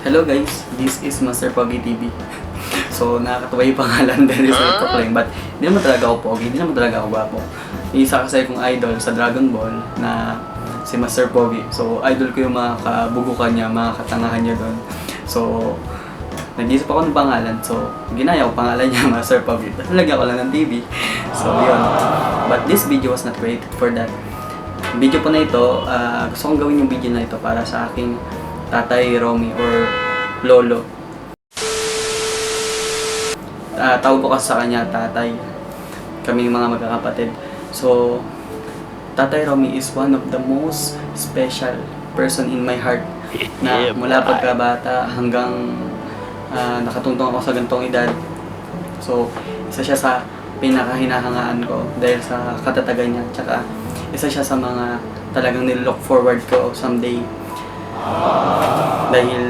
Hello guys, this is Master Pogi TV. So, nakakatuwa yung pangalan dahil sa ito claim, but hindi naman talaga ako pogi, hindi naman talaga ako gwapo. Isa kasi kong idol sa Dragon Ball na si Master Pogi. So, idol ko yung mga kabugukan niya, mga katangahan niya doon. So, nag-isip ako ng pangalan. So, ginaya ko pangalan niya, Master Pogi. Tapos lagyan ko lang ng TV. So, yun. But this video was not created for that. Video po na ito, gusto kong gawin yung video na ito para sa aking Tatay Romy or Lolo. Tawag ko kasi sa kanya tatay. Kaming mga magkakapatid. So, Tatay Romy is one of the most special person in my heart. Na mula pagkabata hanggang nakatungtong ako sa gantong edad. So, isa siya sa pinakahinahangaan ko dahil sa katatagan niya. Tsaka, isa siya sa mga talagang nilook forward ko someday. Dahil,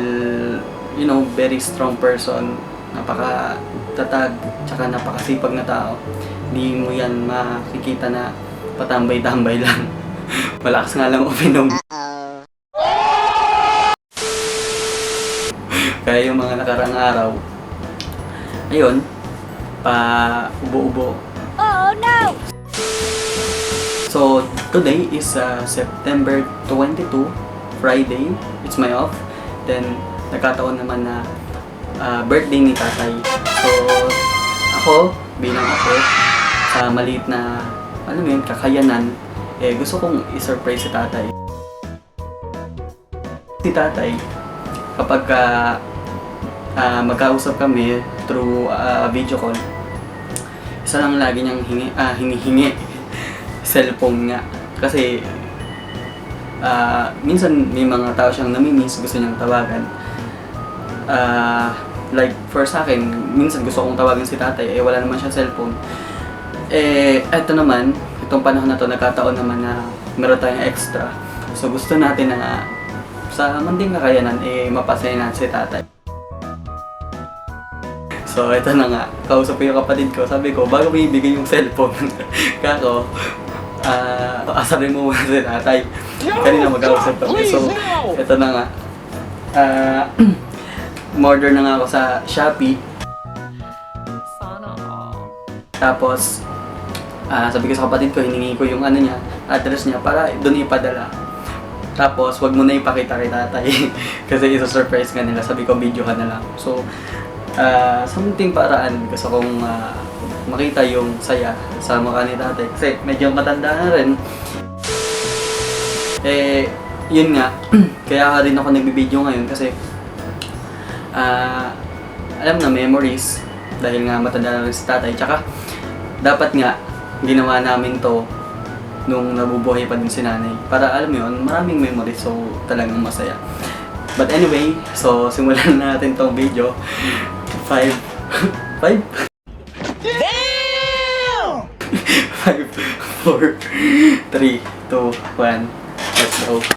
you know, very strong person, napaka-tatag, tsaka napakasipag na tao. Hindi mo yan makikita na patambay-tambay lang. Malakas nga lang uminom. Kaya yung mga nakarang araw, ayun, pa-ubo-ubo. Oh no! So, today is September 22, Friday. It's my off. Then, nagkataon naman na birthday ni tatay. So, ako, bilang ako, sa maliit na, alam mo yun, kakayanan, gusto kong i-surprise si tatay. Si tatay, kapag magkausap kami through video call, isa lang lagi niyang hinihingi. Cellphone nga. Kasi, minsan may mga tao siyang namimiss, gusto niyang tawagan. Like, for sa akin, minsan gusto kong tawagan si tatay, wala naman siya cellphone. Eto naman, itong panahon na to, nagkataon naman na meron tayong extra. So, gusto natin na sa manding kakayanan, mapasaya natin si tatay. So, ito na nga, kausap ko yung kapatid ko, sabi ko, bago ko ibigay yung cellphone, kako, asarin mo muna si tatay. Kanina mag-ausap kami. So, ito na nga. Umorder na nga ako sa Shopee. Tapos, sabi ko sa kapatid ko, hiningi ko yung ano niya, address niya para doon ipadala. Tapos, wag mo na ipakita kay tatay. Kasi isa-surprise nga nila. Sabi ko, video ka na lang. So, sa munting paraan, gusto kong makita yung saya sa mukha ni tatay. Kasi medyo matanda na rin. Yun nga. Kaya rin ako nagbibideo ngayon kasi alam na, memories. Dahil nga matanda na rin si tatay. Tsaka, dapat nga, ginawa namin to nung nabubuhay pa din si nanay. Para alam mo yun, maraming memories. So, talagang masaya. But anyway, so simulan na natin tong video. 5 Damn! 5, 4, 3, 2, 1, let's go.